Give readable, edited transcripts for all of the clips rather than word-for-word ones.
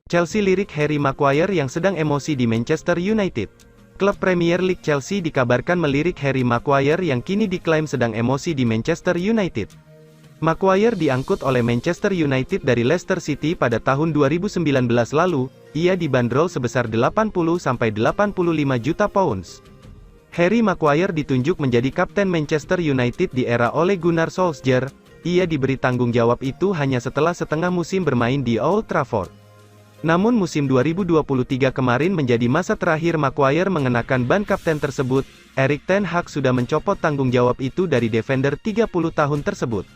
Chelsea lirik Harry Maguire yang sedang emosi di Manchester United. Klub Premier League Chelsea dikabarkan melirik Harry Maguire yang kini diklaim sedang emosi di Manchester United. Maguire diangkut oleh Manchester United dari Leicester City pada tahun 2019 lalu. Ia dibanderol sebesar 80–85 juta pounds. Harry Maguire ditunjuk menjadi kapten Manchester United di era Ole Gunnar Solskjaer. Ia diberi tanggung jawab itu hanya setelah setengah musim bermain di Old Trafford. Namun musim 2023 kemarin menjadi masa terakhir Maguire mengenakan ban kapten tersebut. Erik ten Hag sudah mencopot tanggung jawab itu dari defender 30 tahun tersebut.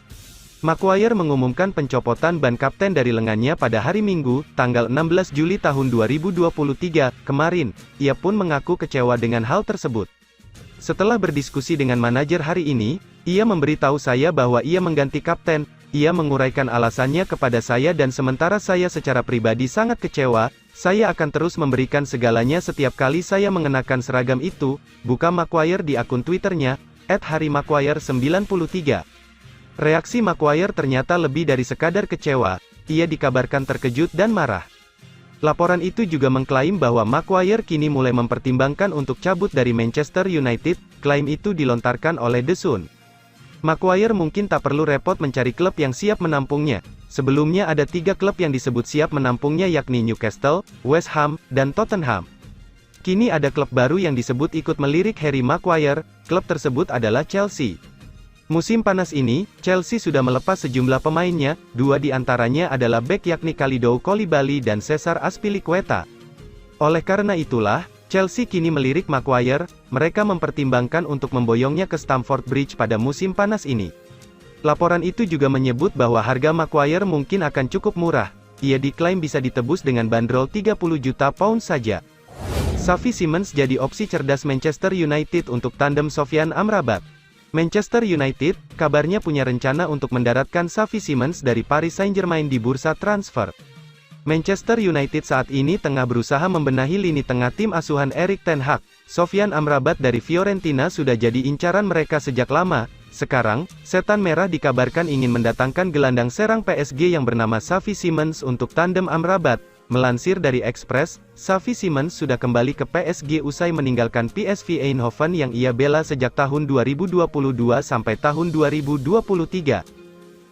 Maguire mengumumkan pencopotan ban kapten dari lengannya pada hari Minggu, tanggal 16 Juli tahun 2023, kemarin. Ia pun mengaku kecewa dengan hal tersebut. Setelah berdiskusi dengan manajer hari ini, ia memberitahu saya bahwa ia mengganti kapten. Ia menguraikan alasannya kepada saya dan sementara saya secara pribadi sangat kecewa. Saya akan terus memberikan segalanya setiap kali saya mengenakan seragam itu, buka Maguire di akun Twitternya, @harrymaguire93. Reaksi Maguire ternyata lebih dari sekadar kecewa, ia dikabarkan terkejut dan marah. Laporan itu juga mengklaim bahwa Maguire kini mulai mempertimbangkan untuk cabut dari Manchester United. Klaim itu dilontarkan oleh The Sun. Maguire mungkin tak perlu repot mencari klub yang siap menampungnya. Sebelumnya ada 3 klub yang disebut siap menampungnya yakni Newcastle, West Ham, dan Tottenham. Kini ada klub baru yang disebut ikut melirik Harry Maguire. Klub tersebut adalah Chelsea. Musim panas ini, Chelsea sudah melepas sejumlah pemainnya, 2 di antaranya adalah bek yakni Kalidou Koulibaly dan Cesar Azpilicueta. Oleh karena itulah, Chelsea kini melirik Maguire. Mereka mempertimbangkan untuk memboyongnya ke Stamford Bridge pada musim panas ini. Laporan itu juga menyebut bahwa harga Maguire mungkin akan cukup murah. Ia diklaim bisa ditebus dengan bandrol 30 juta pound saja. Xavi Simons jadi opsi cerdas Manchester United untuk tandem Sofyan Amrabat. Manchester United, kabarnya punya rencana untuk mendaratkan Xavi Simons dari Paris Saint-Germain di bursa transfer. Manchester United saat ini tengah berusaha membenahi lini tengah tim asuhan Erik ten Hag. Sofyan Amrabat dari Fiorentina sudah jadi incaran mereka sejak lama. Sekarang, Setan Merah dikabarkan ingin mendatangkan gelandang serang PSG yang bernama Xavi Simons untuk tandem Amrabat. Melansir dari Express, Xavi Simons sudah kembali ke PSG usai meninggalkan PSV Eindhoven yang ia bela sejak tahun 2022 sampai tahun 2023.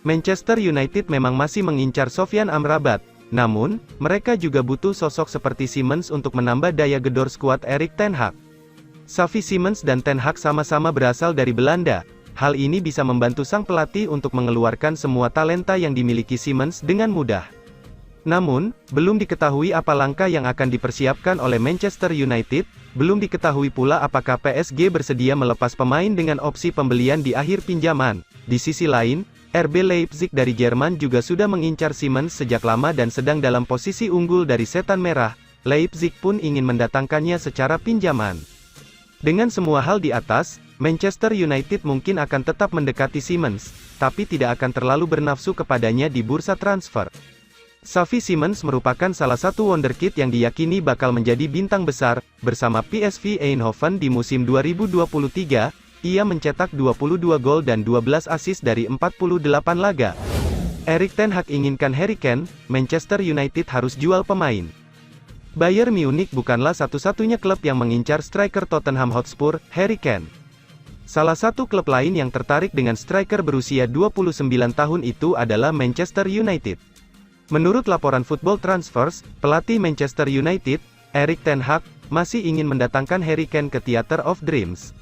Manchester United memang masih mengincar Sofyan Amrabat. Namun, mereka juga butuh sosok seperti Simons untuk menambah daya gedor skuad Erik ten Hag. Xavi Simons dan Ten Hag sama-sama berasal dari Belanda. Hal ini bisa membantu sang pelatih untuk mengeluarkan semua talenta yang dimiliki Simons dengan mudah. Namun, belum diketahui apa langkah yang akan dipersiapkan oleh Manchester United. Belum diketahui pula apakah PSG bersedia melepas pemain dengan opsi pembelian di akhir pinjaman. Di sisi lain, RB Leipzig dari Jerman juga sudah mengincar Simons sejak lama dan sedang dalam posisi unggul dari Setan Merah. Leipzig pun ingin mendatangkannya secara pinjaman. Dengan semua hal di atas, Manchester United mungkin akan tetap mendekati Simons, tapi tidak akan terlalu bernafsu kepadanya di bursa transfer. Xavi Simons merupakan salah satu wonderkid yang diyakini bakal menjadi bintang besar. Bersama PSV Eindhoven di musim 2023, ia mencetak 22 gol dan 12 assist dari 48 laga. Erik ten Hag inginkan Harry Kane, Manchester United harus jual pemain. Bayern Munich bukanlah satu-satunya klub yang mengincar striker Tottenham Hotspur, Harry Kane. Salah satu klub lain yang tertarik dengan striker berusia 29 tahun itu adalah Manchester United. Menurut laporan Football Transfers, pelatih Manchester United, Erik ten Hag, masih ingin mendatangkan Harry Kane ke Theatre of Dreams.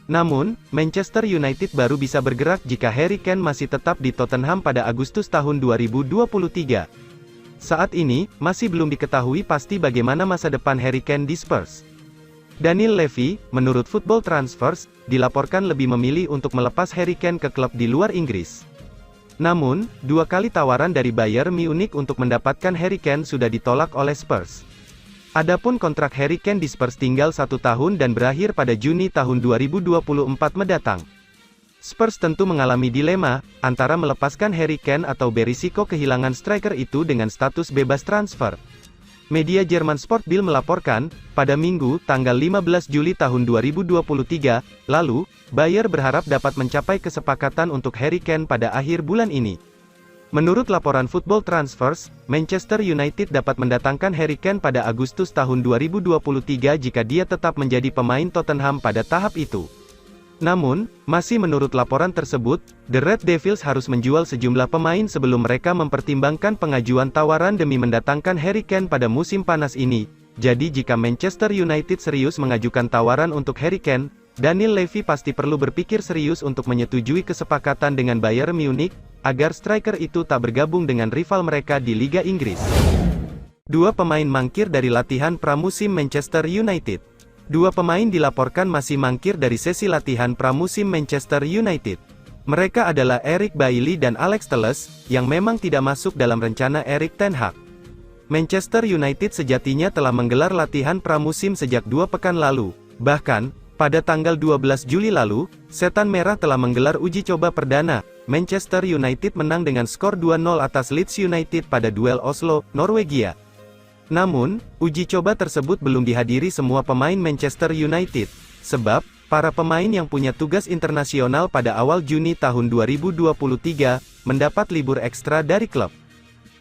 Namun, Manchester United baru bisa bergerak jika Harry Kane masih tetap di Tottenham pada Agustus tahun 2023. Saat ini, masih belum diketahui pasti bagaimana masa depan Harry Kane di Spurs. Daniel Levy, menurut Football Transfers, dilaporkan lebih memilih untuk melepas Harry Kane ke klub di luar Inggris. Namun, 2 kali tawaran dari Bayern Munich untuk mendapatkan Harry Kane sudah ditolak oleh Spurs. Adapun kontrak Harry Kane di Spurs tinggal 1 tahun dan berakhir pada Juni tahun 2024 mendatang. Spurs tentu mengalami dilema, antara melepaskan Harry Kane atau berisiko kehilangan striker itu dengan status bebas transfer. Media Jerman Sport Bild melaporkan, pada Minggu, tanggal 15 Juli tahun 2023, lalu, Bayern berharap dapat mencapai kesepakatan untuk Harry Kane pada akhir bulan ini. Menurut laporan Football Transfers, Manchester United dapat mendatangkan Harry Kane pada Agustus tahun 2023 jika dia tetap menjadi pemain Tottenham pada tahap itu. Namun, masih menurut laporan tersebut, The Red Devils harus menjual sejumlah pemain sebelum mereka mempertimbangkan pengajuan tawaran demi mendatangkan Harry Kane pada musim panas ini. Jadi jika Manchester United serius mengajukan tawaran untuk Harry Kane, Daniel Levy pasti perlu berpikir serius untuk menyetujui kesepakatan dengan Bayern Munich, agar striker itu tak bergabung dengan rival mereka di Liga Inggris. Dua pemain mangkir dari latihan pramusim Manchester United. Dua pemain dilaporkan masih mangkir dari sesi latihan pramusim Manchester United. Mereka adalah Eric Bailly dan Alex Telles, yang memang tidak masuk dalam rencana Erik ten Hag. Manchester United sejatinya telah menggelar latihan pramusim sejak 2 pekan lalu. Bahkan, pada tanggal 12 Juli lalu, Setan Merah telah menggelar uji coba perdana. Manchester United menang dengan skor 2-0 atas Leeds United pada duel Oslo, Norwegia. Namun, uji coba tersebut belum dihadiri semua pemain Manchester United, sebab para pemain yang punya tugas internasional pada awal Juni tahun 2023 mendapat libur ekstra dari klub.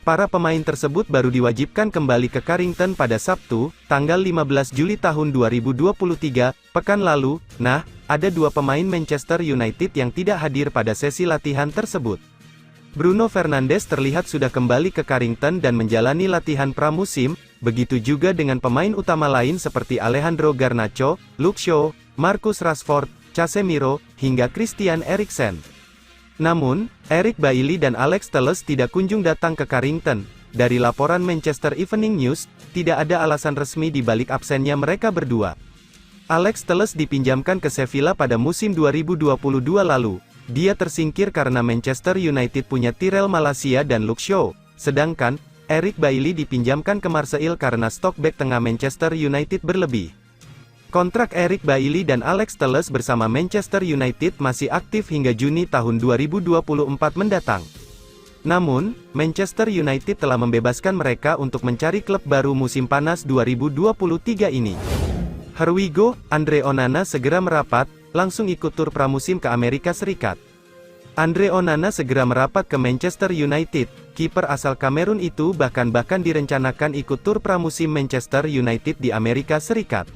Para pemain tersebut baru diwajibkan kembali ke Carrington pada Sabtu, tanggal 15 Juli tahun 2023, pekan lalu. Nah, ada dua pemain Manchester United yang tidak hadir pada sesi latihan tersebut. Bruno Fernandes terlihat sudah kembali ke Carrington dan menjalani latihan pramusim, begitu juga dengan pemain utama lain seperti Alejandro Garnacho, Luke Shaw, Marcus Rashford, Casemiro, hingga Christian Eriksen. Namun, Eric Bailly dan Alex Telles tidak kunjung datang ke Carrington. Dari laporan Manchester Evening News, tidak ada alasan resmi di balik absennya mereka berdua. Alex Telles dipinjamkan ke Sevilla pada musim 2022 lalu. Dia tersingkir karena Manchester United punya Tyrell Malacia dan Luke Shaw. Sedangkan, Eric Bailly dipinjamkan ke Marseille karena stok bek tengah Manchester United berlebih. Kontrak Eric Bailly dan Alex Telles bersama Manchester United masih aktif hingga Juni tahun 2024 mendatang. Namun, Manchester United telah membebaskan mereka untuk mencari klub baru musim panas 2023 ini. Here we go, Andre Onana segera merapat, langsung ikut tur pramusim ke Amerika Serikat. Andre Onana segera merapat ke Manchester United. Kiper asal Kamerun itu bahkan direncanakan ikut tur pramusim Manchester United di Amerika Serikat.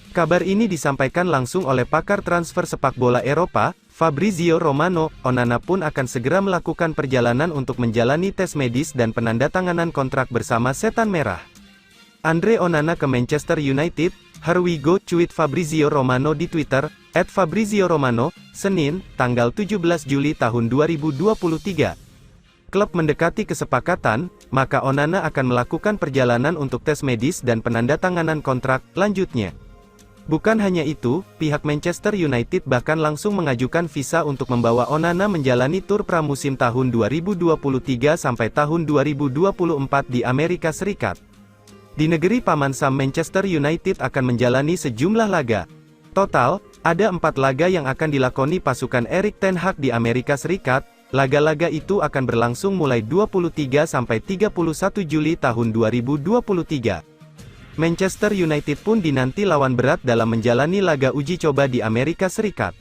Kabar ini disampaikan langsung oleh pakar transfer sepak bola Eropa, Fabrizio Romano. Onana pun akan segera melakukan perjalanan untuk menjalani tes medis dan penandatanganan kontrak bersama Setan Merah. Andre Onana ke Manchester United, here we go, cuit Fabrizio Romano di Twitter, @FabrizioRomano, Senin, tanggal 17 Juli tahun 2023. Klub mendekati kesepakatan, maka Onana akan melakukan perjalanan untuk tes medis dan penandatanganan kontrak, lanjutnya. Bukan hanya itu, pihak Manchester United bahkan langsung mengajukan visa untuk membawa Onana menjalani tur pramusim tahun 2023 sampai tahun 2024 di Amerika Serikat. Di negeri Paman Sam, Manchester United akan menjalani sejumlah laga. Total, ada 4 laga yang akan dilakoni pasukan Erik ten Hag di Amerika Serikat. Laga-laga itu akan berlangsung mulai 23 sampai 31 Juli tahun 2023. Manchester United pun dinanti lawan berat dalam menjalani laga uji coba di Amerika Serikat.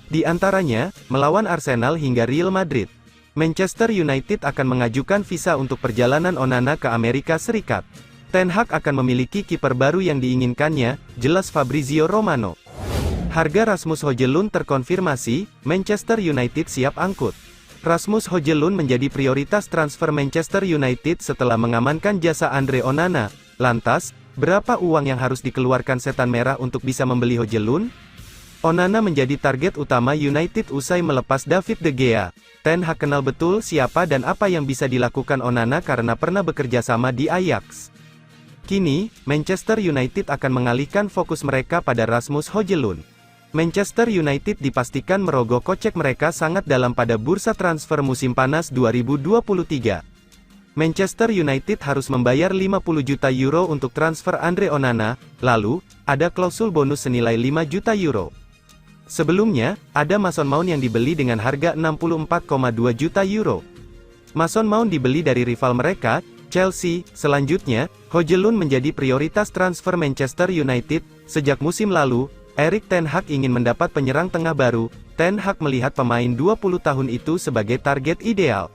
Di antaranya, melawan Arsenal hingga Real Madrid. Manchester United akan mengajukan visa untuk perjalanan Onana ke Amerika Serikat. Ten Hag akan memiliki kiper baru yang diinginkannya, jelas Fabrizio Romano. Harga Rasmus Højlund terkonfirmasi, Manchester United siap angkut. Rasmus Højlund menjadi prioritas transfer Manchester United setelah mengamankan jasa Andre Onana. Lantas, berapa uang yang harus dikeluarkan Setan Merah untuk bisa membeli Højlund? Onana menjadi target utama United usai melepas David De Gea. Ten Hag kenal betul siapa dan apa yang bisa dilakukan Onana karena pernah bekerja sama di Ajax. Kini, Manchester United akan mengalihkan fokus mereka pada Rasmus Højlund. Manchester United dipastikan merogoh kocek mereka sangat dalam pada bursa transfer musim panas 2023. Manchester United harus membayar 50 juta euro untuk transfer Andre Onana, lalu, ada klausul bonus senilai 5 juta euro. Sebelumnya, ada Mason Mount yang dibeli dengan harga 64,2 juta euro. Mason Mount dibeli dari rival mereka, Chelsea. Selanjutnya, Højlund menjadi prioritas transfer Manchester United. Sejak musim lalu, Erik ten Hag ingin mendapat penyerang tengah baru. Ten Hag melihat pemain 20 tahun itu sebagai target ideal.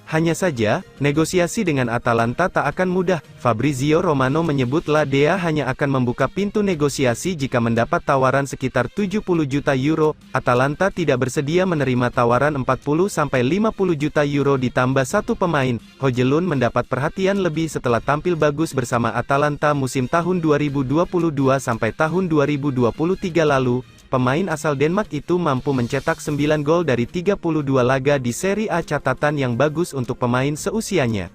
Hanya saja, negosiasi dengan Atalanta tak akan mudah. Fabrizio Romano menyebut La Dea hanya akan membuka pintu negosiasi jika mendapat tawaran sekitar 70 juta euro. Atalanta tidak bersedia menerima tawaran 40-50 juta euro ditambah satu pemain. Højlund mendapat perhatian lebih setelah tampil bagus bersama Atalanta musim tahun 2022 sampai tahun 2023 lalu. Pemain asal Denmark itu mampu mencetak 9 gol dari 32 laga di Serie A, catatan yang bagus untuk pemain seusianya.